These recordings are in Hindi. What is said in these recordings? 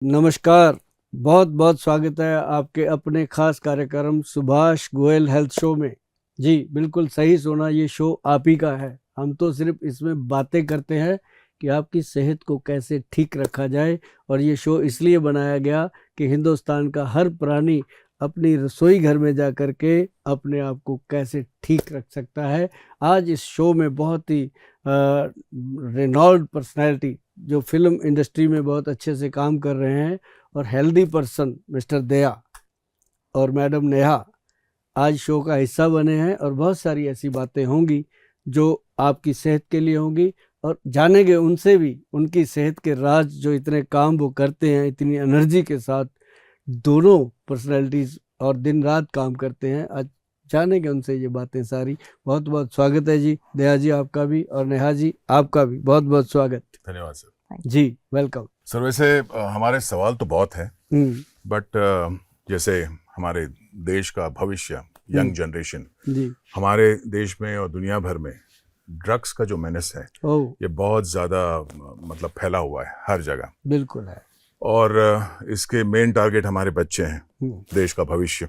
नमस्कार। बहुत बहुत स्वागत है आपके अपने खास कार्यक्रम सुभाष गोयल हेल्थ शो में। जी बिल्कुल सही सुना, ये शो आप ही का है। हम तो सिर्फ इसमें बातें करते हैं कि आपकी सेहत को कैसे ठीक रखा जाए, और ये शो इसलिए बनाया गया कि हिंदुस्तान का हर प्राणी अपनी रसोई घर में जा कर के अपने आप को कैसे ठीक रख सकता है। आज इस शो में बहुत ही रेनॉल्ड पर्सनैलिटी जो फिल्म इंडस्ट्री में बहुत अच्छे से काम कर रहे हैं और हेल्दी पर्सन मिस्टर दया और मैडम नेहा आज शो का हिस्सा बने हैं, और बहुत सारी ऐसी बातें होंगी जो आपकी सेहत के लिए होंगी, और जानेंगे उनसे भी उनकी सेहत के राज, जो इतने काम वो करते हैं इतनी एनर्जी के साथ। दोनों पर्सनैलिटीज और दिन रात काम करते हैं। आज जानेंगे उनसे ये बातें सारी। बहुत बहुत स्वागत है जी दया जी आपका भी, और नेहा जी आपका भी बहुत बहुत स्वागत। धन्यवाद सर। जी वेलकम सर वैसे हमारे सवाल तो बहुत हैं, बट जैसे हमारे देश का भविष्य, यंग जनरेशन, जी हमारे देश में और दुनिया भर में ड्रग्स का जो मेनेस है ये बहुत ज़्यादा मतलब फैला हुआ है हर जगह। बिल्कुल है। और इसके मेन टारगेट हमारे बच्चे हैं, देश का भविष्य।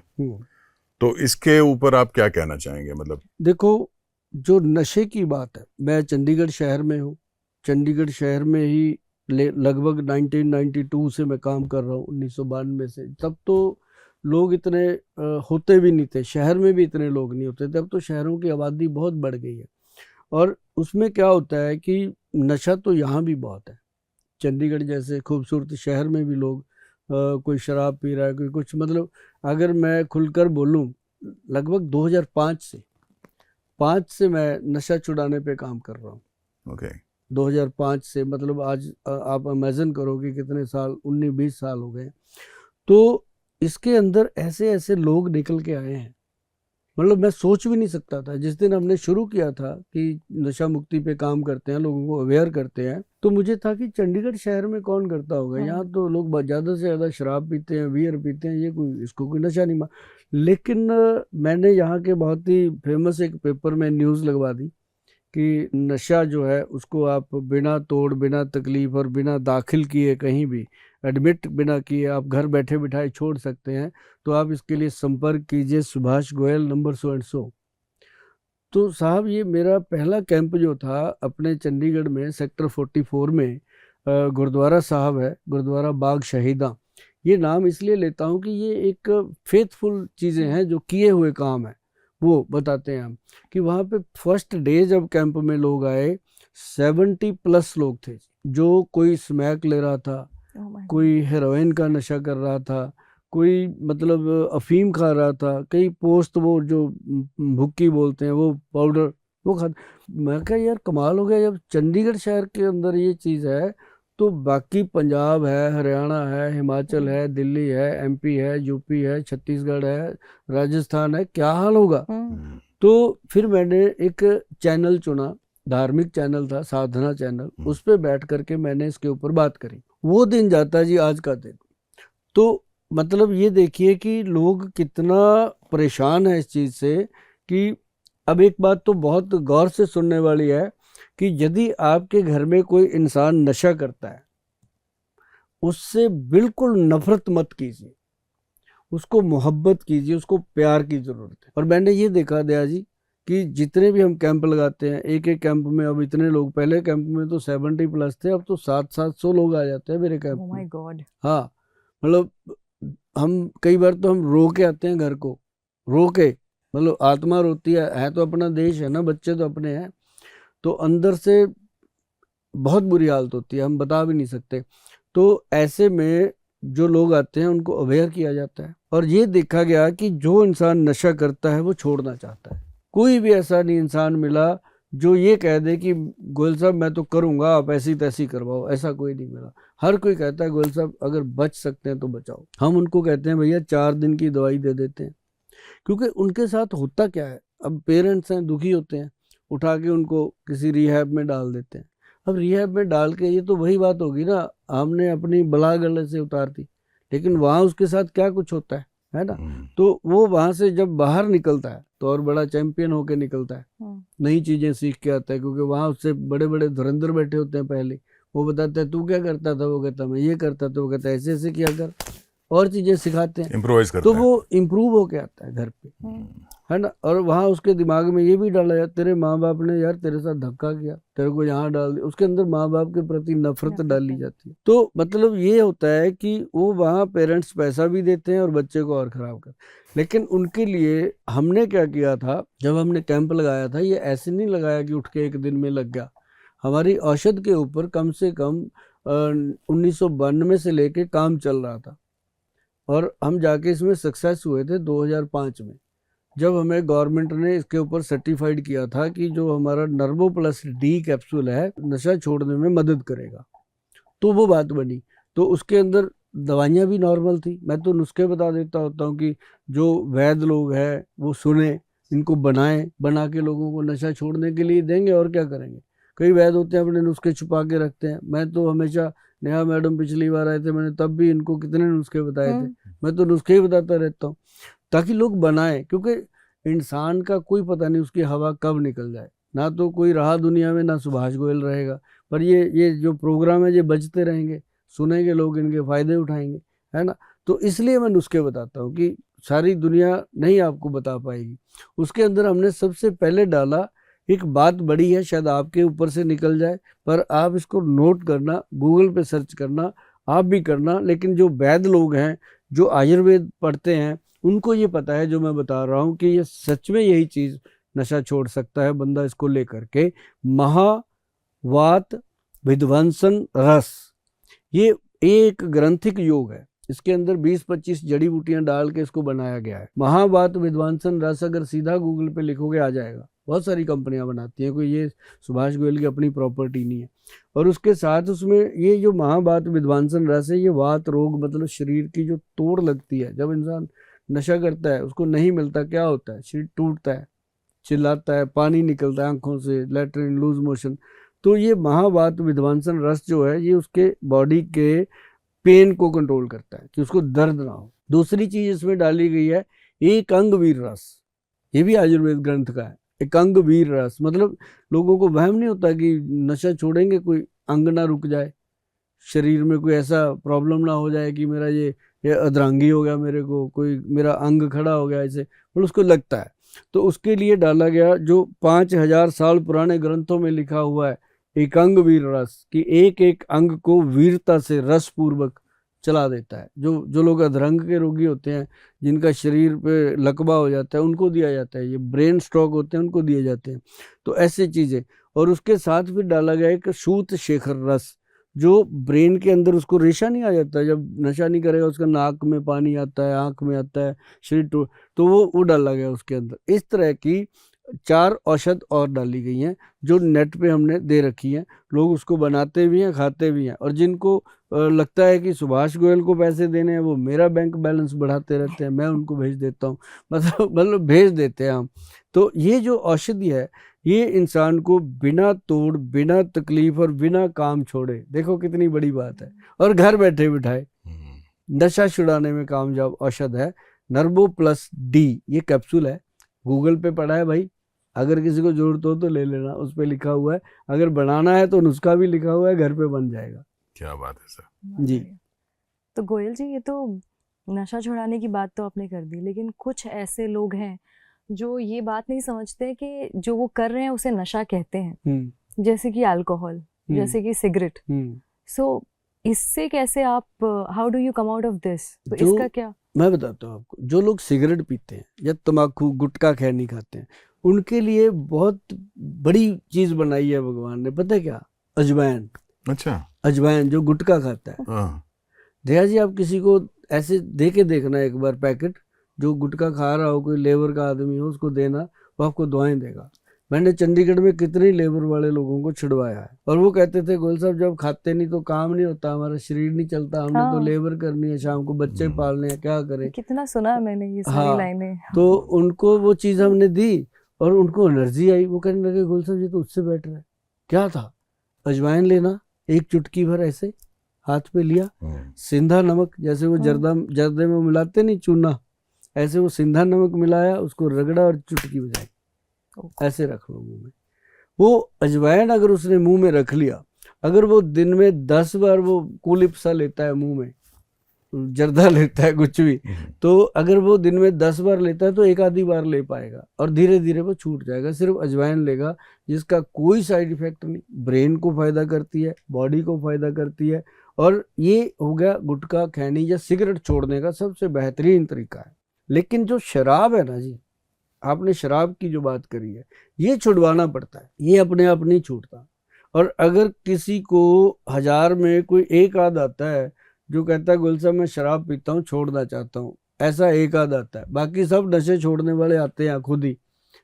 तो इसके ऊपर आप क्या कहना चाहेंगे? मतलब देखो, जो नशे की बात है, मैं चंडीगढ़ शहर में हूँ। चंडीगढ़ शहर में ही लगभग 1992 से मैं काम कर रहा हूँ, 1992 से। तब तो लोग इतने होते भी नहीं थे, शहर में भी इतने लोग नहीं होते थे। अब तो शहरों की आबादी बहुत बढ़ गई है, और उसमें क्या होता है कि नशा तो यहाँ भी बहुत है। चंडीगढ़ जैसे खूबसूरत शहर में भी लोग कोई शराब पी रहा है, कोई कुछ। मतलब अगर मैं खुलकर बोलूं, लगभग 2005 से मैं नशा छुड़ाने पे काम कर रहा हूँ। ओके 2005 से, मतलब आज आप इमेजिन करोगे कितने साल, 19-20 साल हो गए। तो इसके अंदर ऐसे ऐसे लोग निकल के आए हैं, मतलब मैं सोच भी नहीं सकता था। जिस दिन हमने शुरू किया था कि नशा मुक्ति पे काम करते हैं, लोगों को अवेयर करते हैं, तो मुझे था कि चंडीगढ़ शहर में कौन करता होगा। यहाँ तो लोग ज़्यादा से ज़्यादा शराब पीते हैं, बियर पीते हैं, ये कोई इसको कोई नशा नहीं लेकिन मैंने यहाँ के बहुत ही फेमस एक पेपर में न्यूज़ लगवा दी कि नशा जो है उसको आप बिना तोड़, बिना तकलीफ और बिना दाखिल किए, कहीं भी एडमिट बिना किए आप घर बैठे बिठाए छोड़ सकते हैं। तो आप इसके लिए संपर्क कीजिए Subhash Goyal number so and so. तो साहब, ये मेरा पहला कैंप जो था अपने चंडीगढ़ में सेक्टर 44 में, गुरुद्वारा साहब है, गुरुद्वारा बाग शहीदा। ये नाम इसलिए लेता हूँ कि ये एक फेथफुल चीज़ें हैं, जो किए हुए काम है वो बताते हैं हम। कि वहाँ पे फर्स्ट डे जब कैंप में लोग आए, 70+ लोग थे। जो कोई स्मैक ले रहा था, कोई हेरोइन का नशा कर रहा था, कोई मतलब अफीम खा रहा था, कई पोस्ट वो जो भुक्की बोलते हैं वो पाउडर वो खा। मैं कहा यार कमाल हो गया, जब चंडीगढ़ शहर के अंदर ये चीज़ है तो बाकी पंजाब है, हरियाणा है, हिमाचल है, दिल्ली है, एमपी है, यूपी है, छत्तीसगढ़ है, राजस्थान है, क्या हाल होगा। तो फिर मैंने एक चैनल चुना, धार्मिक चैनल था, साधना चैनल। उस पर बैठ करके मैंने इसके ऊपर बात करी। वो दिन जाता जी आज का दिन। तो मतलब ये देखिए कि लोग कितना परेशान है इस चीज़ से। कि अब एक बात तो बहुत गौर से सुनने वाली है कि यदि आपके घर में कोई इंसान नशा करता है, उससे बिल्कुल नफरत मत कीजिए, उसको मोहब्बत कीजिए, उसको प्यार की ज़रूरत है। और मैंने ये देखा दया जी कि जितने भी हम कैंप लगाते हैं, एक एक कैंप में अब इतने लोग, पहले कैंप में तो 70+ थे, अब तो 700 लोग आ जाते हैं मेरे कैंप में। My God. हाँ, मतलब हम कई बार तो हम रो के आते हैं घर को, रो के, मतलब आत्मा रोती है तो अपना देश है ना, बच्चे तो अपने हैं। तो अंदर से बहुत बुरी हालत होती है, हम बता भी नहीं सकते। तो ऐसे में जो लोग आते हैं उनको अवेयर किया जाता है, और ये देखा गया कि जो इंसान नशा करता है वो छोड़ना चाहता है। कोई भी ऐसा नहीं इंसान मिला जो ये कह दे कि गोयल साहब मैं तो करूंगा, आप ऐसी तैसी करवाओ, ऐसा कोई नहीं मिला। हर कोई कहता है गोयल साहब अगर बच सकते हैं तो बचाओ। हम उनको कहते हैं भैया 4 दिन की दवाई दे देते हैं। क्योंकि उनके साथ होता क्या है, अब पेरेंट्स हैं, दुखी होते हैं, उठा के उनको किसी रिहैब में डाल देते हैं। अब रिहैब में डाल के, ये तो वही बात होगी ना, हमने अपनी बला गले से उतार दी, लेकिन वहाँ उसके साथ क्या कुछ होता है ना। तो वो वहाँ से जब बाहर निकलता है तो और बड़ा चैंपियन होके निकलता है, नई चीजें सीख के आता है, क्योंकि वहाँ उससे बड़े बड़े धुरंधर बैठे होते हैं पहले, वो बताता है तू क्या करता था, वो कहता मैं ये करता था, वो कहता है ऐसे ऐसे किया कर, और चीजें सिखाते हैं, इम्प्रोवाइज करते तो हैं। वो इम्प्रूव होके आता है घर पे, है ना। और वहाँ उसके दिमाग में ये भी डाला जाता, तेरे माँ बाप ने यार तेरे साथ धक्का किया, तेरे को यहाँ डाल दिया, उसके अंदर माँ बाप के प्रति नफरत डाली जाती है। तो मतलब ये होता है कि वो वहाँ पेरेंट्स पैसा भी देते हैं और बच्चे को और खराब कर। लेकिन उनके लिए हमने क्या किया था, जब हमने कैंप लगाया था, ये ऐसे नहीं लगाया कि उठ के एक दिन में लग गया। हमारी औषध के ऊपर कम से कम 1992 से लेके काम चल रहा था, और हम जाके इसमें सक्सेस हुए थे 2005 में, जब हमें गवर्नमेंट ने इसके ऊपर सर्टिफाइड किया था कि जो हमारा नर्वो प्लस डी कैप्सूल है नशा छोड़ने में मदद करेगा। तो वो बात बनी, तो उसके अंदर दवाइयाँ भी नॉर्मल थी। मैं तो नुस्खे बता देता होता हूँ कि जो वैद्य लोग हैं वो सुने, इनको बनाएं, बना के लोगों को नशा छोड़ने के लिए देंगे, और क्या करेंगे। कई वैद्य होते हैं अपने नुस्खे छुपा के रखते हैं। मैं तो हमेशा, नेहा मैडम पिछली बार आए थे, मैंने तब भी इनको कितने नुस्खे बताए थे। मैं तो नुस्खे ही बताता रहता हूँ ताकि लोग बनाएं, क्योंकि इंसान का कोई पता नहीं उसकी हवा कब निकल जाए। ना तो कोई रहा दुनिया में, ना सुभाष गोयल रहेगा, पर ये जो प्रोग्राम है ये बजते रहेंगे, सुनेंगे लोग, इनके फायदे उठाएंगे, है ना। तो इसलिए मैं नुस्खे बताता हूँ कि सारी दुनिया नहीं आपको बता पाएगी। उसके अंदर हमने सबसे पहले डाला, एक बात बड़ी है, शायद आपके ऊपर से निकल जाए, पर आप इसको नोट करना, गूगल पे सर्च करना, आप भी करना। लेकिन जो वैद्य लोग हैं, जो आयुर्वेद पढ़ते हैं, उनको ये पता है जो मैं बता रहा हूँ कि ये सच में यही चीज़ नशा छोड़ सकता है बंदा इसको लेकर के। महावात विध्वंसन रस, ये एक ग्रंथिक योग है, इसके अंदर 20-25 जड़ी बूटियां डाल के इसको बनाया गया है। महावात विध्वंसन रस अगर सीधा गूगल पे लिखोगे आ जाएगा। बहुत सारी कंपनियां बनाती हैं, कोई ये सुभाष गोयल की अपनी प्रॉपर्टी नहीं है। और उसके साथ उसमें ये जो महावात विध्वंसन रस है, ये वात रोग मतलब शरीर की जो तोड़ लगती है, जब इंसान नशा करता है उसको नहीं मिलता, क्या होता है, शरीर टूटता है, चिल्लाता है, पानी निकलता है आंखों से, लैट्रिन, लूज मोशन। तो ये महावात विध्वंसन रस जो है, ये उसके बॉडी के पेन को कंट्रोल करता है कि उसको दर्द ना हो। दूसरी चीज इसमें डाली गई है एक अंग वीर रस, ये भी आयुर्वेद ग्रंथ का है। एक अंग वीर रस मतलब लोगों को वहम नहीं होता कि नशा छोड़ेंगे कोई अंग ना रुक जाए, शरीर में कोई ऐसा प्रॉब्लम ना हो जाए कि मेरा ये अधरंगी हो गया, मेरे को कोई मेरा अंग खड़ा हो गया, ऐसे मतलब उसको लगता है। तो उसके लिए डाला गया जो 5000 साल पुराने ग्रंथों में लिखा हुआ है, एक अंग वीर रस, कि एक एक अंग को वीरता से रस पूर्वक चला देता है। जो लोग अधरंग के रोगी होते हैं, जिनका शरीर पे लकवा हो जाता है, उनको दिया जाता है। ये ब्रेन स्ट्रोक होते हैं, उनको दिए जाते हैं। तो ऐसी चीजें। और उसके साथ फिर डाला गया एक सूत शेखर रस, जो ब्रेन के अंदर उसको रेशा नहीं आ जाता है, जब नशा नहीं करेगा उसका नाक में पानी आता है, आंख में आता है, शरीर तो वो डाला गया उसके अंदर। इस तरह की 4 औषध और डाली गई हैं जो नेट पे हमने दे रखी हैं। लोग उसको बनाते भी हैं, खाते भी हैं। और जिनको लगता है कि सुभाष गोयल को पैसे देने हैं, वो मेरा बैंक बैलेंस बढ़ाते रहते हैं, मैं उनको भेज देता हूँ, मतलब भेज देते हैं हम। तो ये जो औषधि है, ये इंसान को बिना तोड़, बिना तकलीफ और बिना काम छोड़े, देखो कितनी बड़ी बात है, और घर बैठे बिठाए नशा छुड़ाने में कामयाब औषध है। नर्वो प्लस डी ये कैप्सूल है, गूगल पे पड़ा है भाई, अगर किसी को जरूरत हो तो ले लेना, उस पे लिखा हुआ है। अगर बनाना है तो नुस्खा भी लिखा हुआ है, घर पे बन जाएगा। क्या बात है सर जी। तो गोयल जी, ये तो नशा छुड़ाने की बात तो आपने कर दी, लेकिन कुछ ऐसे लोग हैं जो ये बात नहीं समझते कि जो वो कर रहे हैं उसे नशा कहते हैं, जैसे कि अल्कोहल, जैसे कि सिगरेट। सो इससे कैसे आप, how do you come out of this? तो इसका क्या? मैं बताता हूँ आपको, जो लोग सिगरेट पीते हैं या तम्बाकू गुटखा खैनी खाते हैं, उनके लिए बहुत बड़ी चीज बनाई है भगवान ने, पता है क्या? अजवाइन। अच्छा, अजवाइन जो गुटखा खाता है। दया जी, आप किसी को ऐसे दे के देखना एक बार पैकेट, जो गुटखा खा रहा हो, कोई लेबर का आदमी हो, उसको देना, वो आपको दुआएं देगा। मैंने चंडीगढ़ में कितने लेबर वाले लोगों को छुड़वाया है, और वो कहते थे गोयल साहब जब खाते नहीं तो काम नहीं होता, हमारा शरीर नहीं चलता, हमने तो लेबर करनी है, शाम को बच्चे पालने हैं, क्या करें। कितना सुना है मैंने ये सारी लाइनें। तो उनको वो चीज हमने दी और उनको एनर्जी आई। वो कहने लगे गोयल साहब ये तो उससे बेटर है। क्या था? अजवाइन लेना, एक चुटकी भर ऐसे हाथ पे लिया, सिंधा नमक, जैसे वो जर्दे में मिलाते नहीं चूना, ऐसे वो सिंधा नमक मिलाया, उसको रगड़ा और चुटकी बजाई, ऐसे रख लो मुंह में। वो अजवाइन अगर उसने मुंह में रख लिया अगर वो दिन में 10 बार वो कूलिप सा लेता है मुंह में, जर्दा लेता है कुछ भी, तो अगर वो दिन में 10 बार लेता है तो एक आधी बार ले पाएगा और धीरे धीरे वो छूट जाएगा। सिर्फ अजवाइन लेगा जिसका कोई साइड इफेक्ट नहीं, ब्रेन को फायदा करती है, बॉडी को फायदा करती है, और ये हो गया गुटखा, खैनी या सिगरेट छोड़ने का सबसे बेहतरीन तरीका है। लेकिन जो शराब है ना जी, आपने शराब की जो बात करी है, ये छुड़वाना पड़ता है, ये अपने आप नहीं छूटता। और अगर किसी को 1000 में कोई एक आध आता है जो कहता है गुल साहब मैं शराब पीता हूँ, छोड़ना चाहता हूँ, ऐसा एक आध आता है, बाकी सब नशे छोड़ने वाले आते हैं खुद ही।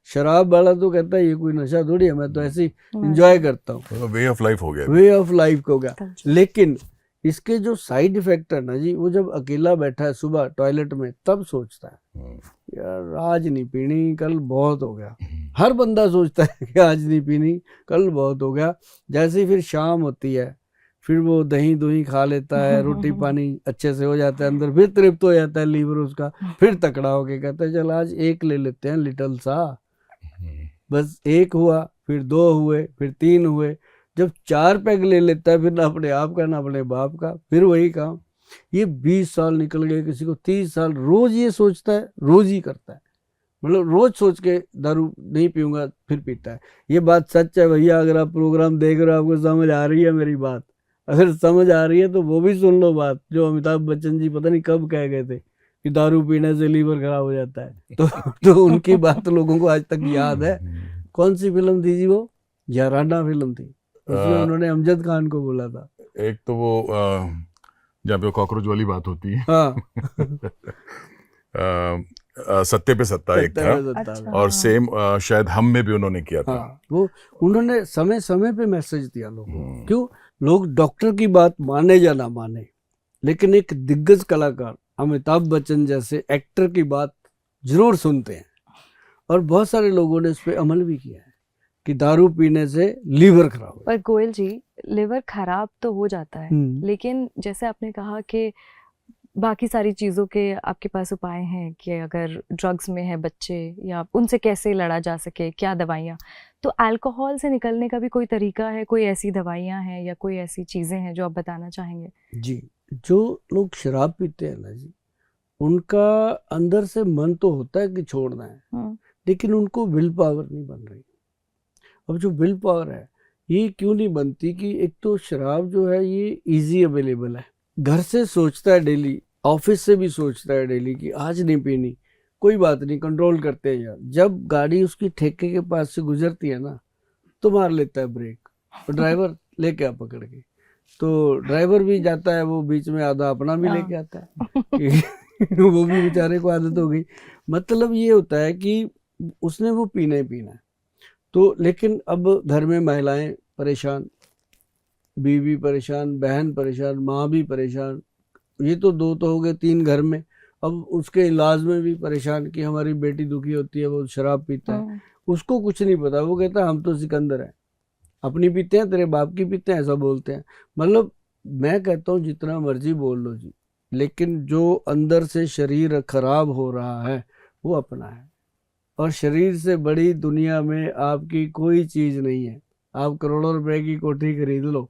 शराब वाला तो कहता है ये कोई नशा थोड़ी है, मैं तो ऐसे ही इंजॉय करता हूँ, वे ऑफ लाइफ हो गया, वे ऑफ लाइफ हो गया। लेकिन इसके जो साइड इफेक्ट है ना जी, वो जब अकेला बैठा है सुबह टॉयलेट में तब सोचता है यार आज नहीं पीनी, कल बहुत हो गया। हर बंदा सोचता है कि आज नहीं पीनी, कल बहुत हो गया। जैसे ही फिर शाम होती है, फिर वो दही दुही खा लेता है, रोटी पानी अच्छे से हो जाता है, अंदर फिर तृप्त हो जाता है लीवर उसका, फिर तकड़ा होके कहता है चल आज एक ले लेते हैं लिटल सा। बस एक हुआ, फिर 2 हुए, फिर 3 हुए। जब 4 पैग ले लेता है, फिर ना अपने आप का ना अपने बाप का, फिर वही काम। ये 20 साल निकल गए, किसी को 30 साल, रोज ये सोचता है, रोज ही करता है, मतलब रोज सोच के दारू नहीं पीऊंगा, फिर पीता है। ये बात सच है भैया, अगर आप प्रोग्राम देख रहे हो, आपको समझ आ रही है मेरी बात, अगर समझ आ रही है तो वो भी सुन लो बात जो अमिताभ बच्चन जी पता नहीं कब कह गए थे कि दारू पीने से लीवर खराब हो जाता है। तो उनकी बात लोगों को आज तक याद है। कौन सी फिल्म थी जी वो? याराना फिल्म थी, उसमें उन्होंने अमजद खान को बोला था। एक तो वो जहाँ पे कॉकरोच वाली बात होती है, हाँ सत्ते पे सत्ता एक था। अच्छा। और सेम शायद हम में भी उन्होंने किया था। हाँ, वो उन्होंने समय समय पे मैसेज दिया लोगों को। क्यों? लोग डॉक्टर की बात माने या ना माने, लेकिन एक दिग्गज कलाकार अमिताभ बच्चन जैसे एक्टर की बात जरूर सुनते हैं। और बहुत सारे लोगों ने इस पे अमल भी किया है कि दारू पीने से लीवर खराब हो। पर गोयल जी, लिवर खराब तो हो जाता है, लेकिन जैसे आपने कहा कि बाकी सारी चीज़ों के आपके पास उपाय हैं कि अगर ड्रग्स में है बच्चे या उनसे कैसे लड़ा जा सके, क्या दवाइयाँ, तो अल्कोहल से निकलने का भी कोई तरीका है? कोई ऐसी दवाइयाँ हैं या कोई ऐसी चीज़ें हैं जो आप बताना चाहेंगे? जी, जो लोग शराब पीते हैं ना जी, उनका अंदर से मन तो होता है कि छोड़ना है, लेकिन उनको विल पावर नहीं बन रही। अब जो विल पावर है ये क्यों नहीं बनती कि एक तो शराब जो है ये इजी अवेलेबल है, घर से सोचता है डेली, ऑफिस से भी सोचता है डेली कि आज नहीं पीनी, कोई बात नहीं कंट्रोल करते हैं यार। जब गाड़ी उसकी ठेके के पास से गुजरती है ना तो मार लेता है ब्रेक, तो ड्राइवर लेके आ पकड़ के, तो ड्राइवर भी जाता है, वो बीच में आधा अपना भी लेके आता है वो भी बेचारे को आदत हो गई। मतलब ये होता है कि उसने वो पीना ही पीना है। तो लेकिन अब घर में महिलाएं परेशान, बीवी परेशान, बहन परेशान, माँ भी परेशान, ये तो 2 तो हो गए, 3 घर में। अब उसके इलाज में भी परेशान कि हमारी बेटी दुखी होती है, वो शराब पीता है, उसको कुछ नहीं पता, वो कहता है हम तो सिकंदर हैं, अपनी पीते हैं, तेरे बाप की पीते हैं, ऐसा बोलते हैं। मतलब मैं कहता हूँ जितना मर्जी बोल लो जी, लेकिन जो अंदर से शरीर खराब हो रहा है वो अपना है। और शरीर से बड़ी दुनिया में आपकी कोई चीज़ नहीं है। आप करोड़ों रुपए की कोठी खरीद लो,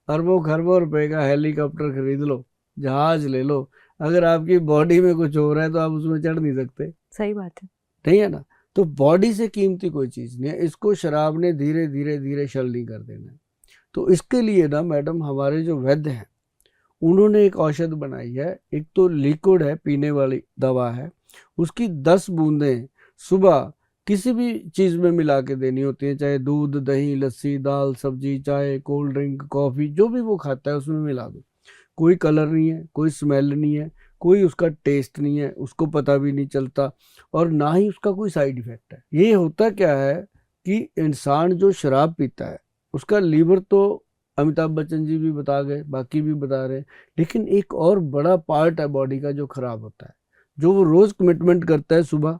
अरबों खरबों रुपए का हेलीकॉप्टर खरीद लो, जहाज ले लो, अगर आपकी बॉडी में कुछ हो रहा है तो आप उसमें चढ़ नहीं सकते। सही बात है, नहीं है ना? तो बॉडी से कीमती कोई चीज़ नहीं है, इसको शराब ने धीरे धीरे धीरे शल नहीं कर देना। तो इसके लिए ना मैडम हमारे जो वैद्य हैं उन्होंने एक औषध बनाई है। एक तो लिक्विड है, पीने वाली दवा है, उसकी 10 बूंदें सुबह किसी भी चीज़ में मिला के देनी होती है, चाहे दूध, दही, लस्सी, दाल, सब्जी, चाय, कोल्ड ड्रिंक, कॉफ़ी, जो भी वो खाता है उसमें मिला दो। कोई कलर नहीं है, कोई स्मेल नहीं है, कोई उसका टेस्ट नहीं है, उसको पता भी नहीं चलता, और ना ही उसका कोई साइड इफ़ेक्ट है। ये होता क्या है कि इंसान जो शराब पीता है उसका लीवर तो अमिताभ बच्चन जी भी बता गए, बाकी भी बता रहे हैं, लेकिन एक और बड़ा पार्ट है बॉडी का जो खराब होता है, जो वो रोज़ कमिटमेंट करता है, सुबह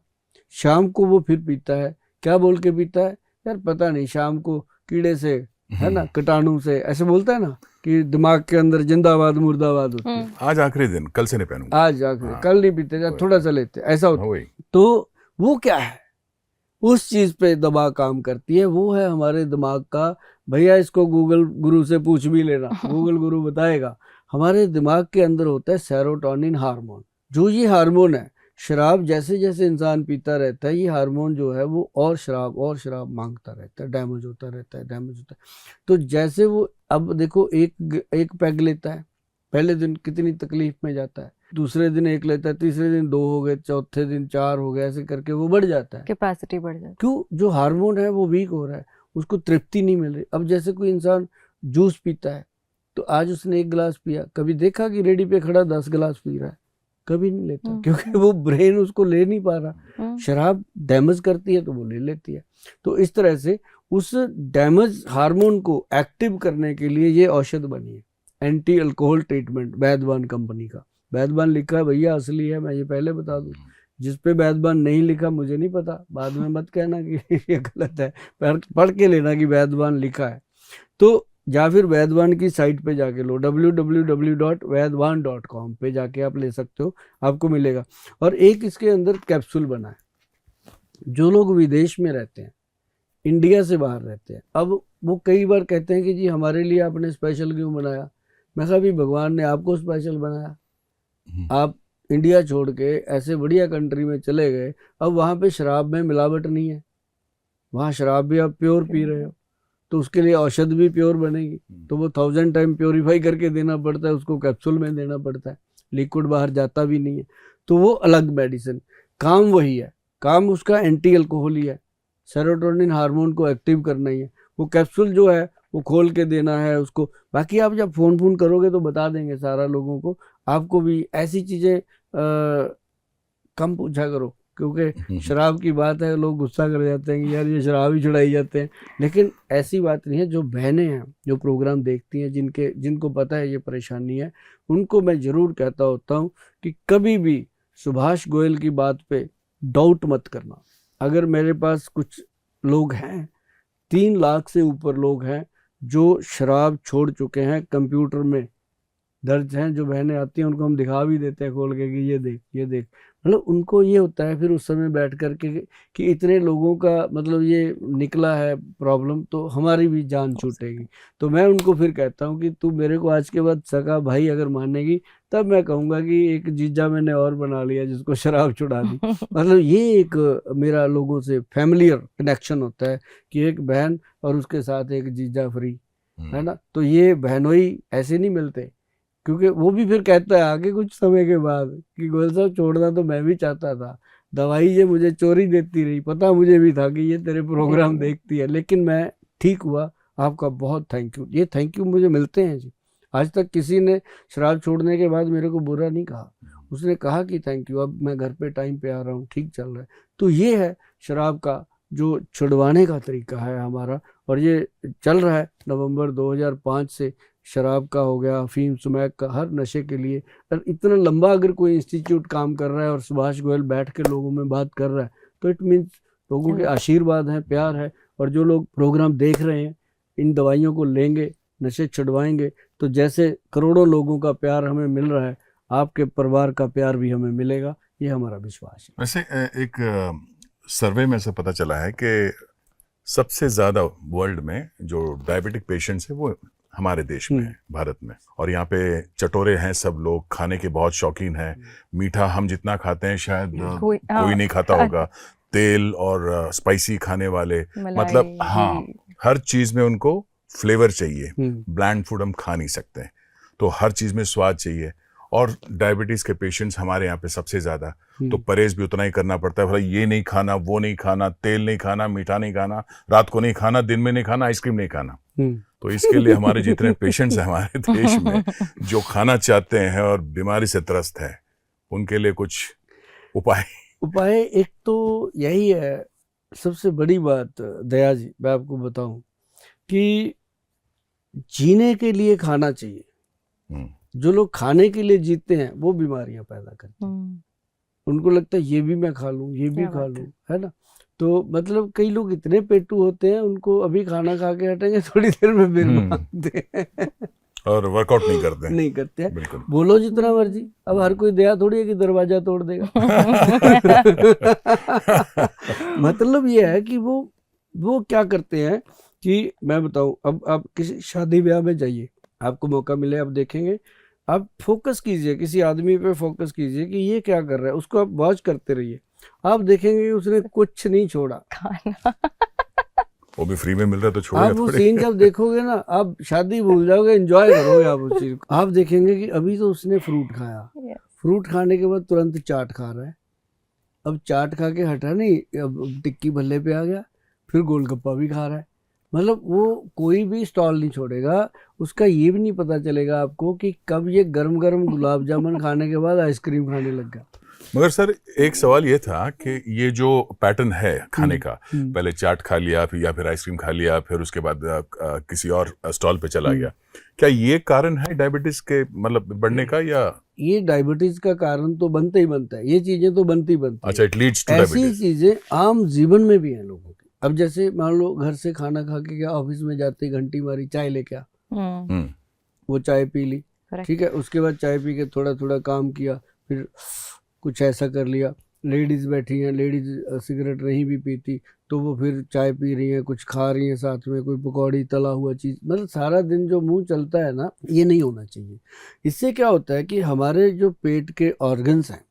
शाम को वो फिर पीता है। क्या बोल के पीता है यार पता नहीं, शाम को कीड़े से, है ना, कीटाणु से, ऐसे बोलता है ना कि दिमाग के अंदर जिंदाबाद मुर्दाबाद होती है। आज आखिरी दिन, कल से नहीं पहनूंगा, आज आखिरी, कल नहीं पीते, कल थोड़ा सा लेते, ऐसा होता है। तो वो क्या है, उस चीज पे दिमाग काम करती है। वो है हमारे दिमाग का, भैया इसको गूगल गुरु से पूछ भी लेना, गूगल गुरु बताएगा। हमारे दिमाग के अंदर होता है सेरोटोनिन हार्मोन। जो ये हार्मोन है, शराब जैसे जैसे इंसान पीता रहता है, ये हार्मोन जो है वो और शराब मांगता रहता है, डैमेज होता रहता है। तो जैसे वो, अब देखो, एक पैग लेता है, पहले दिन कितनी तकलीफ में जाता है, दूसरे दिन एक लेता है, तीसरे दिन 2 हो गए, चौथे दिन 4 हो गए, ऐसे करके वो बढ़ जाता है, कैपेसिटी बढ़ जाती है। क्यों? जो हार्मोन है वो वीक हो रहा है, उसको तृप्ति नहीं मिल रही। अब जैसे कोई इंसान जूस पीता है, तो आज उसने 1 गिलास पिया, कभी देखा कि रेडी पे खड़ा 10 गिलास पी रहा है? कभी नहीं लेता, क्योंकि वो ब्रेन उसको ले नहीं पा रहा। शराब डैमेज करती है तो वो ले लेती है। तो इस तरह से उस डैमेज हार्मोन को एक्टिव करने के लिए ये औषध बनी है, एंटी अल्कोहल ट्रीटमेंट, वैद्यवान कंपनी का। वैद्यवान लिखा है भैया, असली है, मैं ये पहले बता दूं। जिस पे वैद्यवान नहीं लिखा मुझे नहीं पता, बाद में मत कहना कि ये गलत है, पढ़ के लेना कि वैद्यवान लिखा है। तो या फिर वैद्यवान की साइट पे जाके लो, www.vaidwan.com पे जाके आप ले सकते हो, आपको मिलेगा। और एक इसके अंदर कैप्सूल बना है। जो लोग विदेश में रहते हैं, इंडिया से बाहर रहते हैं, अब वो कई बार कहते हैं कि जी हमारे लिए आपने स्पेशल क्यों बनाया? मैं कहा भी भगवान ने आपको स्पेशल बनाया, आप इंडिया छोड़ के ऐसे बढ़िया कंट्री में चले गए, अब वहाँ पे शराब में मिलावट नहीं है, वहाँ शराब भी आप प्योर पी रहे हो, तो उसके लिए औषध भी प्योर बनेगी, तो वो 1000 टाइम प्योरीफाई करके देना पड़ता है, उसको कैप्सूल में देना पड़ता है, लिक्विड बाहर जाता भी नहीं है। तो वो अलग मेडिसिन, काम वही है, काम उसका एंटी अल्कोहल ही है, सेरोटोनिन हार्मोन को एक्टिव करना ही है। वो कैप्सूल जो है वो खोल के देना है उसको। बाकी आप जब फोन करोगे तो बता देंगे सारा लोगों को। आपको भी ऐसी चीज़ें कम पूछा करो, क्योंकि शराब की बात है, लोग गुस्सा कर जाते हैं कि यार ये शराब ही छुड़ाई जाते हैं, लेकिन ऐसी बात नहीं है। जो बहनें हैं जो प्रोग्राम देखती हैं, जिनको पता है ये परेशानी है, उनको मैं ज़रूर कहता होता हूँ कि कभी भी सुभाष गोयल की बात पे डाउट मत करना। अगर मेरे पास कुछ लोग हैं, 3 लाख से ऊपर लोग हैं जो शराब छोड़ चुके हैं, कंप्यूटर में दर्ज हैं। जो बहनें आती हैं उनको हम दिखा भी देते हैं खोल के कि ये देख। मतलब उनको ये होता है फिर उस समय बैठ कर के कि इतने लोगों का मतलब ये निकला है प्रॉब्लम, तो हमारी भी जान छूटेगी। तो मैं उनको फिर कहता हूँ कि तू मेरे को आज के बाद सगा भाई अगर मानेगी, तब मैं कहूँगा कि एक जीजा मैंने और बना लिया जिसको शराब छुड़ा दी। मतलब ये एक मेरा लोगों से फैमिलियर कनेक्शन होता है कि एक बहन और उसके साथ एक जीजा फ्री, है ना। तो ये बहनोई ऐसे नहीं मिलते, क्योंकि वो भी फिर कहता है आगे कुछ समय के बाद कि गोयल साहब छोड़ना तो मैं भी चाहता था, दवाई ये मुझे चोरी देती रही, पता मुझे भी था कि ये तेरे प्रोग्राम देखती है, लेकिन मैं ठीक हुआ। आपका बहुत थैंक यू। ये थैंक यू मुझे मिलते हैं जी। आज तक किसी ने शराब छोड़ने के बाद मेरे को बुरा नहीं कहा, उसने कहा कि थैंक यू, अब मैं घर पे टाइम पे आ रहा हूँ, ठीक चल रहा है। तो ये है शराब का जो छुड़वाने का तरीका है हमारा, और ये चल रहा है नवंबर 2005 से। शराब का हो गया, अफीम, स्मैक का, हर नशे के लिए। और इतना लंबा अगर कोई इंस्टीट्यूट काम कर रहा है और सुभाष गोयल बैठ के लोगों में बात कर रहा है, तो इट मीन्स लोगों के आशीर्वाद हैं, प्यार है। और जो लोग प्रोग्राम देख रहे हैं, इन दवाइयों को लेंगे, नशे छुड़वाएंगे, तो जैसे करोड़ों लोगों का प्यार हमें मिल रहा है, आपके परिवार का प्यार भी हमें मिलेगा, ये हमारा विश्वास है। वैसे एक सर्वे में से पता चला है कि सबसे ज़्यादा वर्ल्ड में जो डायबिटिक पेशेंट्स हैं वो हमारे देश में है, भारत में। और यहाँ पे चटोरे हैं सब लोग, खाने के बहुत शौकीन हैं। मीठा हम जितना खाते हैं शायद कोई नहीं खाता होगा। तेल और स्पाइसी खाने वाले, मतलब हाँ, हर चीज़ में उनको फ्लेवर चाहिए। ब्लैंड फूड हम खा नहीं सकते, तो हर चीज़ में स्वाद चाहिए। और डायबिटीज़ के पेशेंट्स हमारे यहाँ पे सबसे ज़्यादा, तो परहेज भी उतना ही करना पड़ता है। भाई ये नहीं खाना, वो नहीं खाना, तेल नहीं खाना, मीठा नहीं खाना, रात को नहीं खाना, दिन में नहीं खाना, आइसक्रीम नहीं खाना। तो इसके लिए हमारे जितने पेशेंट्स हैं हमारे देश में जो खाना चाहते हैं और बीमारी से त्रस्त है, उनके लिए कुछ उपाय एक तो यही है, सबसे बड़ी बात दया जी, मैं आपको बताऊं कि जीने के लिए खाना चाहिए। जो लोग खाने के लिए जीते हैं वो बीमारियां पैदा करते हैं। उनको लगता है ये भी मैं खा लूं, ये भी खा लूं, है ना। तो मतलब कई लोग इतने पेटू होते हैं, उनको अभी खाना खा के हटेंगे, थोड़ी देर में बिल मांगते हैं। और वर्कआउट नहीं करते हैं। नहीं करते हैं। बिल्कुल। बोलो जितना मर्जी, अब हर कोई दया थोड़ी है कि दरवाजा तोड़ देगा। मतलब ये है कि वो क्या करते हैं कि मैं बताऊं, अब आप किसी शादी ब्याह में जाइए, आपको मौका मिले, आप देखेंगे, आप फोकस कीजिए, किसी आदमी पे फोकस कीजिए कि ये क्या कर रहा है, उसको आप वॉच करते रहिए, आप देखेंगे कि उसने कुछ नहीं छोड़ा। खाना वो भी फ्री में मिल रहा है तो आप छोड़ेगा वो थोड़ी। सीन जब देखोगे ना, आप शादी भूल जाओगे, एंजॉय करोगे आप उस चीज को। आप देखेंगे कि अभी तो उसने फ्रूट खाया, फ्रूट खाने के बाद तुरंत चाट खा रहा है, अब चाट खा के हटा नहीं, अब टिक्की भल्ले पे आ गया, फिर गोलगप्पा भी खा रहा है। मतलब वो कोई भी स्टॉल नहीं छोड़ेगा। उसका ये भी नहीं पता चलेगा आपको कि कब ये गरम गरम गुलाब जामुन खाने के बाद आइसक्रीम खाने लग गया। मगर सर एक सवाल ये था कि ये जो पैटर्न है खाने का, पहले चाट खा लिया फिर या फिर आइसक्रीम खा लिया, फिर उसके बाद किसी और स्टॉल पे चला गया, क्या ये कारण है डायबिटीज के मतलब बढ़ने का? या ये डायबिटीज का कारण तो बनता ही बनता है, ये चीजें तो बनती बनती अच्छा, इट लीड्स टू ऐसी डायबिटीज। चीजें आम जीवन में भी हैं लोगों की। अब जैसे मान लो घर से खाना खा के क्या, ऑफिस में जाते ही घंटी मारी, चाय लेके आ, वो चाय पी ली, ठीक है, उसके बाद चाय पी के थोड़ा थोड़ा काम किया, फिर कुछ ऐसा कर लिया। लेडीज बैठी हैं, लेडीज सिगरेट नहीं भी पीती तो वो फिर चाय पी रही हैं, कुछ खा रही हैं साथ में, कोई पकौड़ी तला हुआ चीज़, मतलब सारा दिन जो मुंह चलता है ना, ये नहीं होना चाहिए। इससे क्या होता है कि हमारे जो पेट के ऑर्गन्स हैं,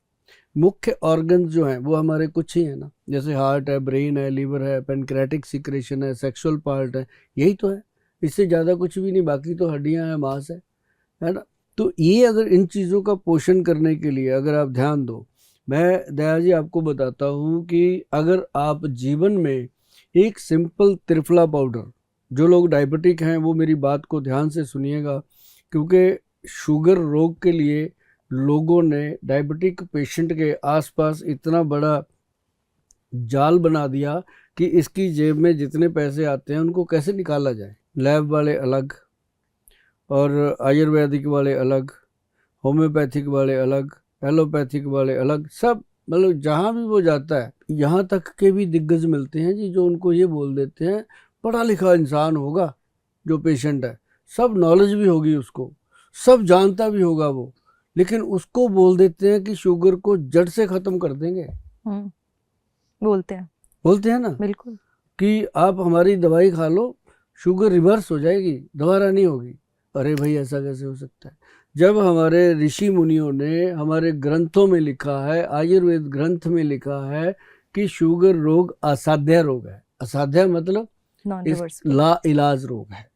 मुख्य ऑर्गन्स जो हैं वो हमारे कुछ ही है ना, जैसे हार्ट है, ब्रेन है, लीवर है, पेनक्रेटिक सिक्रेशन है, सेक्सुअल पार्ट है, यही तो है, इससे ज़्यादा कुछ भी नहीं, बाकी तो हड्डियां हैं, मांस है ना। तो ये अगर इन चीज़ों का पोषण करने के लिए अगर आप ध्यान दो, मैं दया जी आपको बताता हूँ कि अगर आप जीवन में एक सिंपल त्रिफला पाउडर, जो लोग डायबिटिक हैं वो मेरी बात को ध्यान से सुनिएगा, क्योंकि शुगर रोग के लिए लोगों ने डायबिटिक पेशेंट के आसपास इतना बड़ा जाल बना दिया कि इसकी जेब में जितने पैसे आते हैं उनको कैसे निकाला जाए। लैब वाले अलग और आयुर्वेदिक वाले अलग, होम्योपैथिक वाले अलग, एलोपैथिक वाले अलग, सब मतलब जहाँ भी वो जाता है, यहाँ तक के भी दिग्गज मिलते हैं जी जो उनको ये बोल देते हैं, पढ़ा लिखा इंसान होगा जो पेशेंट है, सब नॉलेज भी होगी उसको, सब जानता भी होगा वो, लेकिन उसको बोल देते हैं कि शुगर को जड़ से ख़त्म कर देंगे। बोलते हैं ना, बिल्कुल, कि आप हमारी दवाई खा लो, शुगर रिवर्स हो जाएगी, दोबारा नहीं होगी। अरे भाई ऐसा कैसे हो सकता है, जब हमारे ऋषि मुनियों ने हमारे ग्रंथों में लिखा है, आयुर्वेद ग्रंथ में लिखा है कि शुगर रोग असाध्य रोग है। असाध्य मतलब ला इलाज रोग है,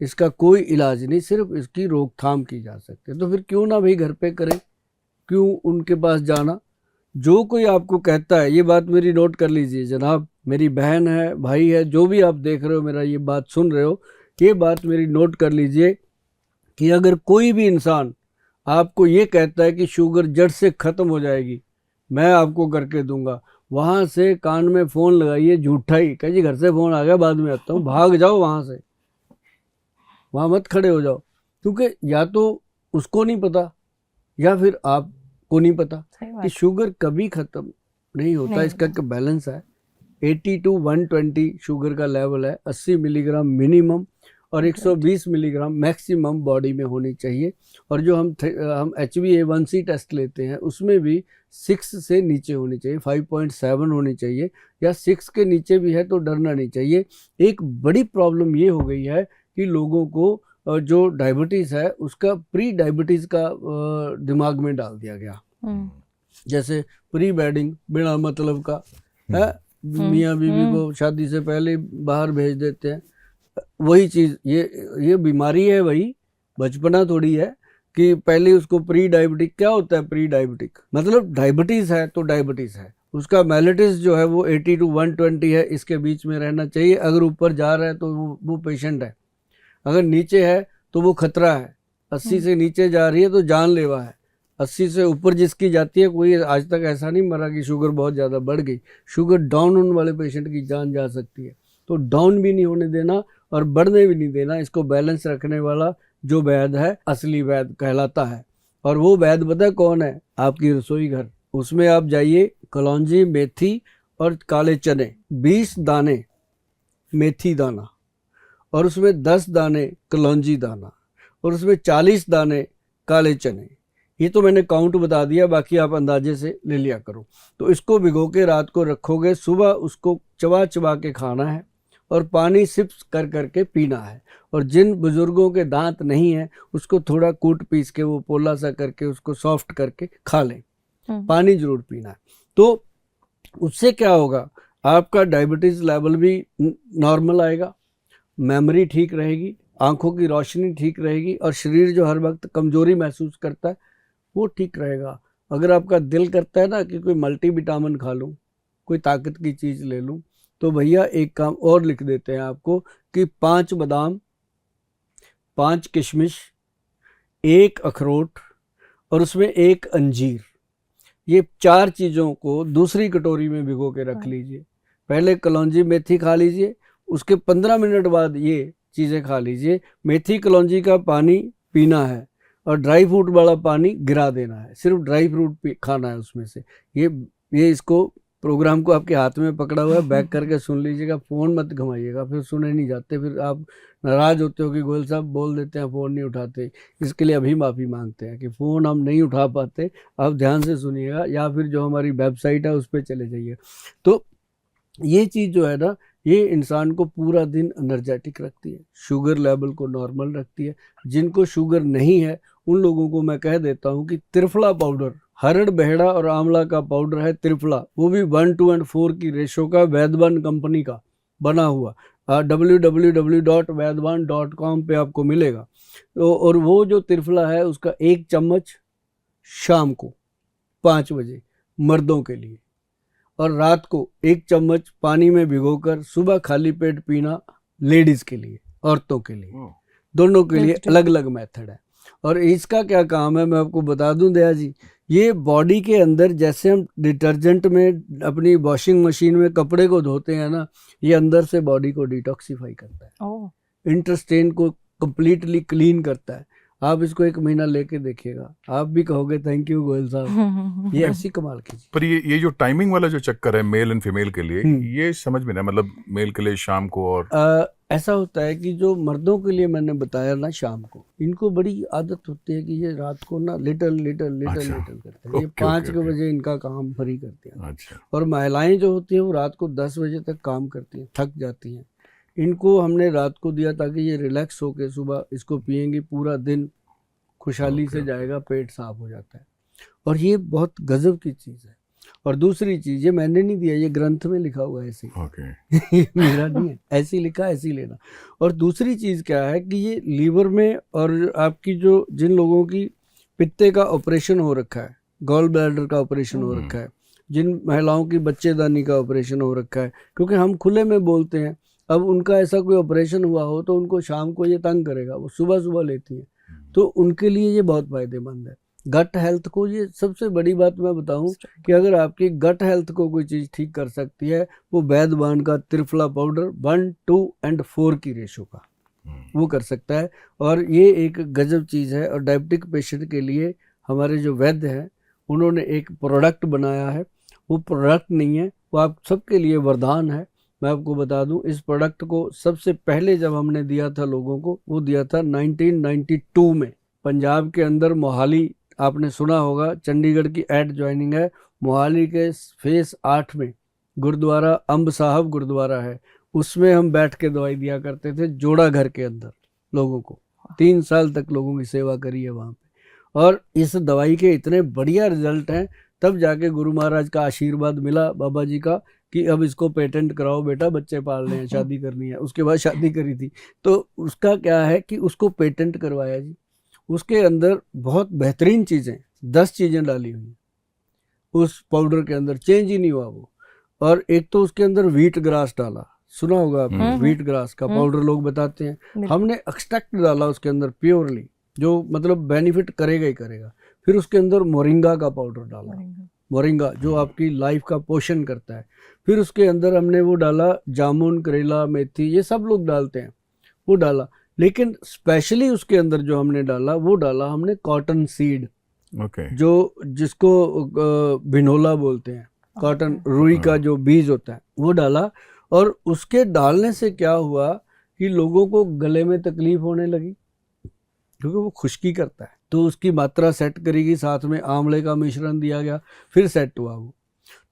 इसका कोई इलाज नहीं, सिर्फ इसकी रोकथाम की जा सकती है। तो फिर क्यों ना भाई घर पे करें, क्यों उनके पास जाना। जो कोई आपको कहता है, ये बात मेरी नोट कर लीजिए जनाब, मेरी बहन है, भाई है, जो भी आप देख रहे हो मेरा ये बात सुन रहे हो, ये बात मेरी नोट कर लीजिए कि अगर कोई भी इंसान आपको ये कहता है कि शुगर जड़ से ख़त्म हो जाएगी, मैं आपको करके दूंगा, वहाँ से कान में फ़ोन लगाइए, झूठा ही कह जी घर से फ़ोन आ गया, बाद में आता हूँ, भाग जाओ वहाँ से, वहाँ मत खड़े हो जाओ, क्योंकि या तो उसको नहीं पता या फिर आपको नहीं पता कि शुगर कभी ख़त्म नहीं होता। इसका एक बैलेंस है, 80 to 120 शुगर का लेवल है, 80 मिलीग्राम मिनिमम और 120 मिलीग्राम मैक्सिमम बॉडी में होनी चाहिए। और जो हम HbA1c टेस्ट लेते हैं उसमें भी 6 से नीचे होनी चाहिए, 5.7 होनी चाहिए, या 6 के नीचे भी है तो डरना नहीं चाहिए। एक बड़ी प्रॉब्लम ये हो गई है कि लोगों को जो डायबिटीज़ है उसका प्री डायबिटीज़ का दिमाग में डाल दिया गया, जैसे प्री वेडिंग, बिना मतलब का है, मियाँ बीवी को शादी से पहले बाहर भेज देते हैं, वही चीज़ ये बीमारी है, वही बचपना थोड़ी है कि पहले उसको प्री डायबिटिक। क्या होता है प्री डायबिटिक मतलब डायबिटीज़ है तो डायबिटीज़ है, उसका मेलिटस जो है वो 80 to 120 है, इसके बीच में रहना चाहिए। अगर ऊपर जा रहा है तो वो पेशेंट है, अगर नीचे है तो वो खतरा है, 80 से नीचे जा रही है तो जानलेवा है, 80 से ऊपर जिसकी जाती है, कोई आज तक ऐसा नहीं मरा कि शुगर बहुत ज़्यादा बढ़ गई। शुगर डाउन होने वाले पेशेंट की जान जा सकती है, तो डाउन भी नहीं होने देना और बढ़ने भी नहीं देना। इसको बैलेंस रखने वाला जो वैद्य है असली वैद्य कहलाता है। और वो वैद्य पता कौन है? आपकी रसोई घर, उसमें आप जाइए, कलौंजी, मेथी और काले चने, 20 दाने मेथी दाना और उसमें 10 दाने कलौंजी दाना और उसमें 40 दाने काले चने। ये तो मैंने काउंट बता दिया, बाकी आप अंदाजे से ले लिया करो। तो इसको भिगो के रात को रखोगे, सुबह उसको चबा चबा के खाना है और पानी सिप कर करके पीना है। और जिन बुजुर्गों के दांत नहीं है उसको थोड़ा कूट पीस के वो पोला सा करके उसको सॉफ्ट करके खा लें। पानी जरूर पीना है। तो उससे क्या होगा, आपका डायबिटीज लेवल भी नॉर्मल आएगा, मेमोरी ठीक रहेगी, आंखों की रोशनी ठीक रहेगी, और शरीर जो हर वक्त कमजोरी महसूस करता है वो ठीक रहेगा। अगर आपका दिल करता है ना कि कोई मल्टीविटामिन खा लूं, कोई ताकत की चीज़ ले लूं, तो भैया एक काम और लिख देते हैं आपको कि 5 बादाम, 5 किशमिश, 1 अखरोट और उसमें 1 अंजीर, ये 4 चीज़ों को दूसरी कटोरी में भिगो के रख लीजिए। पहले कलौंजी मेथी खा लीजिए, उसके 15 मिनट बाद ये चीज़ें खा लीजिए। मेथी कलौंजी का पानी पीना है और ड्राई फ्रूट वाला पानी गिरा देना है, सिर्फ ड्राई फ्रूट खाना है उसमें से। ये इसको प्रोग्राम को आपके हाथ में पकड़ा हुआ है, बैक करके सुन लीजिएगा, फ़ोन मत घुमाइएगा, फिर सुने नहीं जाते, फिर आप नाराज़ होते हो कि गोयल साहब बोल देते हैं फ़ोन नहीं उठाते। इसके लिए अभी माफ़ी मांगते हैं कि फ़ोन हम नहीं उठा पाते, आप ध्यान से सुनिएगा, या फिर जो हमारी वेबसाइट है उस पर चले जाइए। तो ये चीज़ जो है ना, ये इंसान को पूरा दिन एनर्जेटिक रखती है, शुगर लेवल को नॉर्मल रखती है। जिनको शुगर नहीं है उन लोगों को मैं कह देता हूँ कि त्रिफला पाउडर, हरड़ बहेड़ा और आंवला का पाउडर है त्रिफला, वो भी 1:4 की रेशो का, वैदवान कंपनी का बना हुआ, www.vaidwan.com पे आपको मिलेगा। तो और वो जो त्रिफला है उसका 1 चम्मच शाम को 5 बजे मर्दों के लिए, और रात को 1 चम्मच पानी में भिगोकर सुबह खाली पेट पीना लेडीज के लिए, औरतों के लिए, दोनों के लिए अलग अलग मेथड है। और इसका क्या काम है मैं आपको बता दूं दया जी, ये बॉडी के अंदर जैसे हम डिटर्जेंट में अपनी वॉशिंग मशीन में कपड़े को धोते हैं ना, ये अंदर से बॉडी को डिटॉक्सिफाई करता है, इंटेस्टाइन को कंप्लीटली क्लीन करता है। आप इसको 1 महीना लेके देखिएगा, आप भी कहोगे थैंक यू गोयल साहब, ये ऐसी कमाल की चीज। पर ये जो टाइमिंग वाला जो चक्कर है मेल एंड फीमेल के लिए, ये समझ में ना, मतलब मेल के लिए शाम को, और ऐसा होता है कि जो मर्दों के लिए मैंने बताया ना शाम को, इनको बड़ी आदत होती है कि ये रात को ना लिटल करते हैं। ये 5 बजे इनका काम फ्री करते हैं। अच्छा। और महिलाएं जो होती हैं वो रात को 10 बजे तक काम करती हैं, थक जाती हैं। इनको हमने रात को दिया ताकि ये रिलैक्स होके सुबह इसको पियेंगी, पूरा दिन खुशहाली से जाएगा, पेट साफ हो जाता है। और ये बहुत गजब की चीज़ है। और दूसरी चीज़, ये मैंने नहीं दिया, ये ग्रंथ में लिखा हुआ है ऐसे ये मेरा नहीं है, ऐसे लिखा ऐसे लेना। और दूसरी चीज़ क्या है कि ये लीवर में, और आपकी जो जिन लोगों की पित्ते का ऑपरेशन हो रखा है, गॉल ब्लैडर का ऑपरेशन हो रखा है, जिन महिलाओं की बच्चेदानी का ऑपरेशन हो रखा है, क्योंकि हम खुले में बोलते हैं, अब उनका ऐसा कोई ऑपरेशन हुआ हो तो उनको शाम को ये तंग करेगा, वो सुबह सुबह लेती हैं, तो उनके लिए ये बहुत फायदेमंद है। गट हेल्थ को, ये सबसे बड़ी बात मैं बताऊं कि अगर आपकी गट हेल्थ को कोई चीज़ ठीक कर सकती है, वो वैदवान का त्रिफला पाउडर 1:4 की रेशो का वो कर सकता है। और ये एक गजब चीज़ है। और डायबिटिक पेशेंट के लिए हमारे जो वैद्य हैं उन्होंने एक प्रोडक्ट बनाया है, वो प्रोडक्ट नहीं है, वो आप सबके लिए वरदान है। मैं आपको बता दूं, इस प्रोडक्ट को सबसे पहले जब हमने दिया था लोगों को, वो दिया था 1992 में, पंजाब के अंदर मोहाली, आपने सुना होगा, चंडीगढ़ की एड ज्वाइनिंग है, मोहाली के फेस 8 में गुरुद्वारा अम्ब साहब गुरुद्वारा है, उसमें हम बैठ के दवाई दिया करते थे, जोड़ा घर के अंदर लोगों को। 3 साल तक लोगों की सेवा करी है वहाँ पे, और इस दवाई के इतने बढ़िया रिजल्ट हैं। तब जाके गुरु महाराज का आशीर्वाद मिला, बाबा जी का, कि अब इसको पेटेंट कराओ बेटा, बच्चे पालने हैं, शादी करनी है। उसके बाद शादी करी थी, तो उसका क्या है कि उसको पेटेंट करवाया जी। उसके अंदर बहुत बेहतरीन चीज़ें, 10 चीज़ें डाली हुई उस पाउडर के अंदर, चेंज ही नहीं हुआ वो। और एक तो उसके अंदर व्हीट ग्रास डाला, सुना होगा आपने, व्हीट ग्रास का पाउडर लोग बताते हैं। हमने एक्सट्रैक्ट डाला उसके अंदर प्योरली, जो मतलब बेनिफिट करेगा ही करेगा। फिर उसके अंदर मोरिंगा का पाउडर डाला, मोरिंगा जो आपकी लाइफ का पोषण करता है। फिर उसके अंदर हमने वो डाला जामुन, करेला, मेथी, ये सब लोग डालते हैं, वो डाला। लेकिन स्पेशली उसके अंदर जो हमने डाला, वो डाला हमने कॉटन सीड, जो जिसको बिनोला बोलते हैं, कॉटन, रुई का जो बीज होता है, वो डाला। और उसके डालने से क्या हुआ कि लोगों को गले में तकलीफ होने लगी, क्योंकि वो खुश्की करता है, तो उसकी मात्रा सेट करेगी, साथ में आंवले का मिश्रण दिया गया, फिर सेट हुआ वो।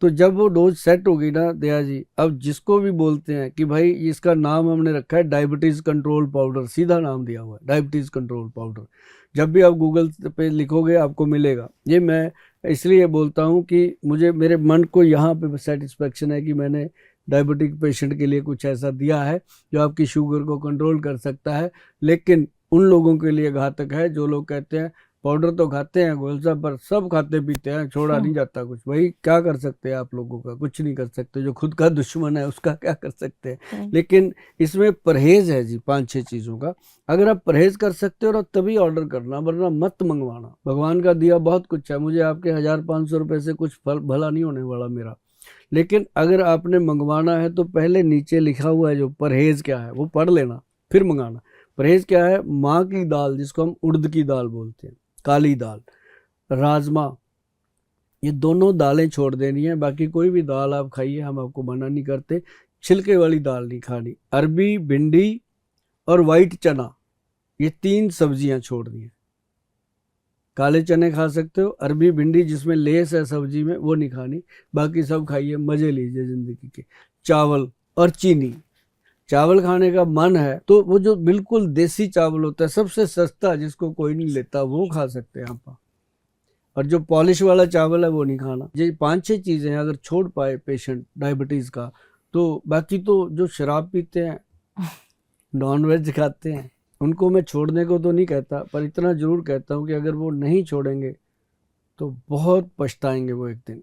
तो जब वो डोज सेट होगी ना दया जी, अब जिसको भी बोलते हैं कि भाई इसका नाम हमने रखा है डायबिटीज़ कंट्रोल पाउडर, सीधा नाम दिया हुआ है डायबिटीज़ कंट्रोल पाउडर। जब भी आप गूगल पे लिखोगे आपको मिलेगा। ये मैं इसलिए बोलता हूँ कि मुझे, मेरे मन को यहाँ पे सेटिस्फेक्शन है कि मैंने डायबिटिक पेशेंट के लिए कुछ ऐसा दिया है जो आपकी शुगर को कंट्रोल कर सकता है। लेकिन उन लोगों के लिए घातक है जो लोग कहते हैं पाउडर तो खाते हैं गोयल साहब, पर सब खाते पीते हैं, छोड़ा नहीं जाता कुछ। भाई क्या कर सकते हैं आप लोगों का, कुछ नहीं कर सकते। जो खुद का दुश्मन है उसका क्या कर सकते हैं। लेकिन इसमें परहेज है जी 5-6 चीज़ों का। अगर आप परहेज कर सकते हो और तभी ऑर्डर करना, वरना मत मंगवाना। भगवान का दिया बहुत कुछ है, मुझे आपके 1500 रुपये से कुछ फल भला नहीं होने वाला मेरा। लेकिन अगर आपने मंगवाना है तो पहले नीचे लिखा हुआ है जो परहेज क्या है वो पढ़ लेना, फिर मंगाना। परहेज क्या है? माँ की दाल, जिसको हम उड़द की दाल बोलते हैं, काली दाल, राजमा, ये दोनों दालें छोड़ देनी है। बाकी कोई भी दाल आप खाइए, हम आपको मना नहीं करते। छिलके वाली दाल नहीं खानी। अरबी, भिंडी और वाइट चना, ये 3 सब्जियां छोड़नी है। काले चने खा सकते हो, अरबी भिंडी जिसमें लेस है सब्जी में वो नहीं खानी, बाकी सब खाइए, मजे लीजिए जिंदगी के। चावल और चीनी, चावल खाने का मन है तो वो जो बिल्कुल देसी चावल होता है सबसे सस्ता, जिसको कोई नहीं लेता, वो खा सकते हैं आप। और जो पॉलिश वाला चावल है वो नहीं खाना। ये 5-6 चीज़ें अगर छोड़ पाए पेशेंट डायबिटीज़ का, तो बाकी तो जो शराब पीते हैं, नॉन वेज खाते हैं, उनको मैं छोड़ने को तो नहीं कहता, पर इतना ज़रूर कहता हूँ कि अगर वो नहीं छोड़ेंगे तो बहुत पछताएंगे वो एक दिन।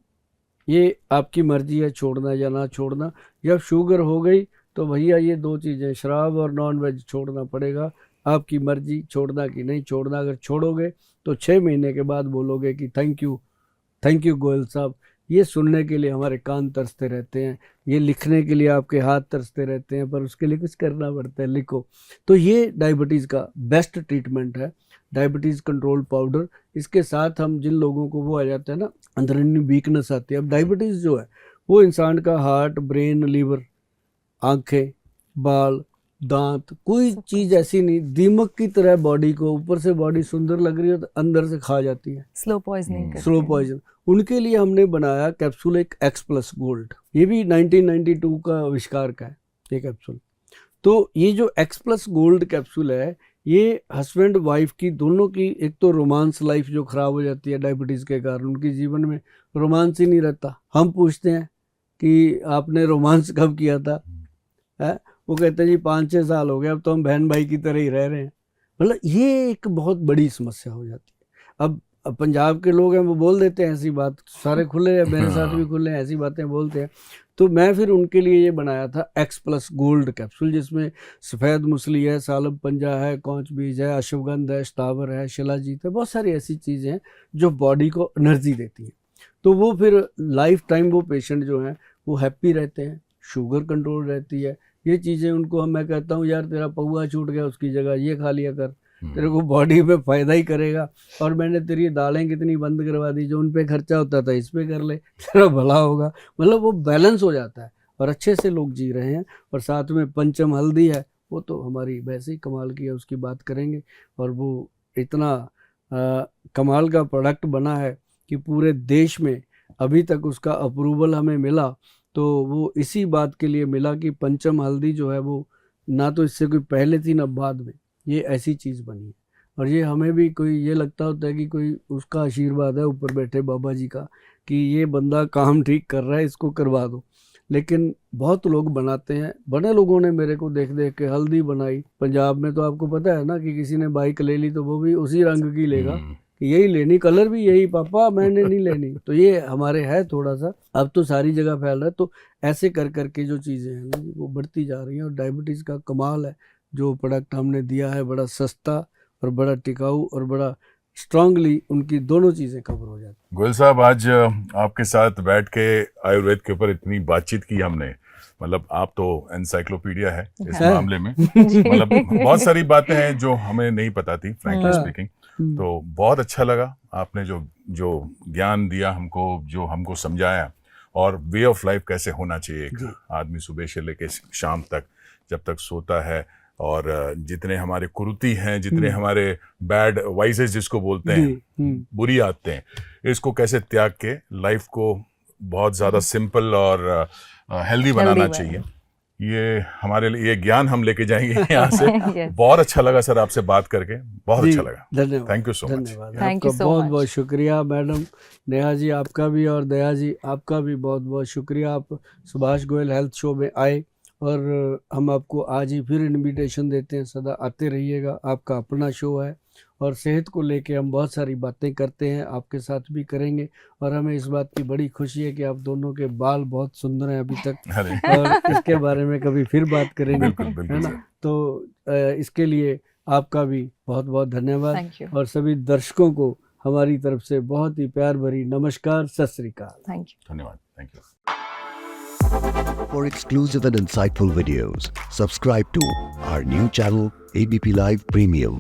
ये आपकी मर्जी है छोड़ना या ना छोड़ना। जब शुगर हो गई तो भैया ये 2 चीज़ें, शराब और नॉन वेज छोड़ना पड़ेगा। आपकी मर्जी छोड़ना कि नहीं छोड़ना। अगर छोड़ोगे तो 6 महीने के बाद बोलोगे कि थैंक यू गोयल साहब। ये सुनने के लिए हमारे कान तरसते रहते हैं, ये लिखने के लिए आपके हाथ तरसते रहते हैं, पर उसके लिए कुछ करना पड़ता है, लिखो। तो ये डायबिटीज़ का बेस्ट ट्रीटमेंट है, डायबिटीज़ कंट्रोल पाउडर। इसके साथ हम जिन लोगों को वो आ जाता है ना, अंदरूनी वीकनेस आती है। अब डायबिटीज़ जो है वो इंसान का हार्ट, ब्रेन, लीवर, आंखें, बाल, दांत, कोई चीज़ ऐसी नहीं, दीमक की तरह बॉडी को, ऊपर से बॉडी सुंदर लग रही है तो अंदर से खा जाती है, स्लो पॉइजनिंग। Slow poison. उनके लिए हमने बनाया कैप्सूल एक X+ गोल्ड। ये भी 1992 का आविष्कार का है ये कैप्सूल। तो ये जो X+ गोल्ड कैप्सूल है, ये हस्बैंड वाइफ की दोनों की, एक तो रोमांस लाइफ जो ख़राब हो जाती है डायबिटीज़ के कारण, उनके जीवन में रोमांस ही नहीं रहता। हम पूछते हैं कि आपने रोमांस कब किया था, है? वो कहते हैं जी 5-6 साल हो गए, अब तो हम बहन भाई की तरह ही रह रहे हैं। मतलब ये एक बहुत बड़ी समस्या हो जाती है। अब पंजाब के लोग हैं वो बोल देते हैं ऐसी बात, सारे खुले हैं, मेरे साथ भी खुले हैं, ऐसी बातें बोलते हैं। तो मैं फिर उनके लिए ये बनाया था X+ गोल्ड कैप्सूल, जिसमें सफ़ेद मूसली है, सालब पंजा है, कौच बीज है, अश्वगंध है, स्टावर है, शिलाजीत है, बहुत सारी ऐसी चीज़ें हैं जो बॉडी को एनर्जी देती हैं। तो वो फिर लाइफ टाइम वो पेशेंट जो हैं वो हैप्पी रहते हैं, शुगर कंट्रोल रहती है। ये चीज़ें उनको मैं कहता हूँ यार तेरा पौआ छूट गया, उसकी जगह ये खा लिया कर, तेरे को बॉडी में फ़ायदा ही करेगा। और मैंने तेरी दालें कितनी बंद करवा दी, जो उन पे खर्चा होता था इस पे कर ले, तेरा भला होगा। मतलब वो बैलेंस हो जाता है और अच्छे से लोग जी रहे हैं। और साथ में पंचम हल्दी है, वो तो हमारी वैसे ही कमाल की है, उसकी बात करेंगे। और वो इतना कमाल का प्रोडक्ट बना है कि पूरे देश में अभी तक उसका अप्रूवल हमें मिला तो वो इसी बात के लिए मिला कि पंचम हल्दी जो है वो ना तो इससे कोई पहले थी ना बाद में, ये ऐसी चीज़ बनी है। और ये हमें भी कोई ये लगता होता है कि कोई उसका आशीर्वाद है ऊपर बैठे बाबा जी का कि ये बंदा काम ठीक कर रहा है, इसको करवा दो। लेकिन बहुत लोग बनाते हैं, बड़े लोगों ने मेरे को देख देख के हल्दी बनाई। पंजाब में तो आपको पता है ना कि किसी ने बाइक ले ली तो वो भी उसी रंग की लेगा कि यही लेनी, कलर भी यही, पापा मैंने नहीं लेनी। तो ये हमारे है थोड़ा सा, अब तो सारी जगह फैल रहा है। तो ऐसे कर करके जो चीज़ें हैं ना जी वो बढ़ती जा रही हैं। और डायबिटीज़ का कमाल है, जो प्रोडक्ट हमने दिया है बड़ा सस्ता और बड़ा टिकाऊ और बड़ा स्ट्रांगली उनकी दोनों चीज़ें कवर हो जाती। गोयल साहब, आज आपके साथ बैठ के आयुर्वेद के ऊपर इतनी बातचीत की हमने, मतलब आप तो एनसाइक्लोपीडिया है इस मामले में। मतलब बहुत सारी बातें हैं जो हमें नहीं पता थी, फ्रैंकली स्पीकिंग। तो बहुत अच्छा लगा आपने जो ज्ञान दिया हमको, जो हमको समझाया, और वे ऑफ लाइफ कैसे होना चाहिए एक आदमी सुबह से लेकर शाम तक, जब तक सोता है और जितने हमारे कुरीति हैं, जितने हमारे बैड वाइसेस जिसको बोलते हैं, बुरी आदतें हैं, इसको कैसे त्याग के लाइफ को बहुत ज़्यादा सिंपल और हेल्दी बनाना चाहिए, ये हमारे लिए ये ज्ञान हम लेके जाएंगे यहाँ से। Yes. बहुत अच्छा लगा सर आपसे बात करके, बहुत जी, अच्छा लगा। धन्यवाद। Thank you so much. धन्यवाद Thank आपका you so बहुत much. बहुत शुक्रिया मैडम। नेहा जी आपका भी और दया जी आपका भी बहुत बहुत शुक्रिया। आप सुभाष गोयल हेल्थ शो में आए और हम आपको आज ही फिर इनविटेशन देते हैं, सदा आते रहिएगा। आपका अपना शो है और सेहत को लेके हम बहुत सारी बातें करते हैं, आपके साथ भी करेंगे। और हमें इस बात की बड़ी खुशी है कि आप दोनों के बाल बहुत सुंदर हैं अभी तक, अरे और इसके बारे में कभी फिर बात करेंगे, बिल्कुल है बिल्कुल ना। सर। तो इसके लिए आपका भी बहुत बहुत धन्यवाद। Thank you. और सभी दर्शकों को हमारी तरफ से बहुत ही प्यार भरी नमस्कार, सत श्री अकाल। Thank you. धन्यवाद। Thank you. For exclusive and insightful videos, subscribe to our new channel ABP Live Premium.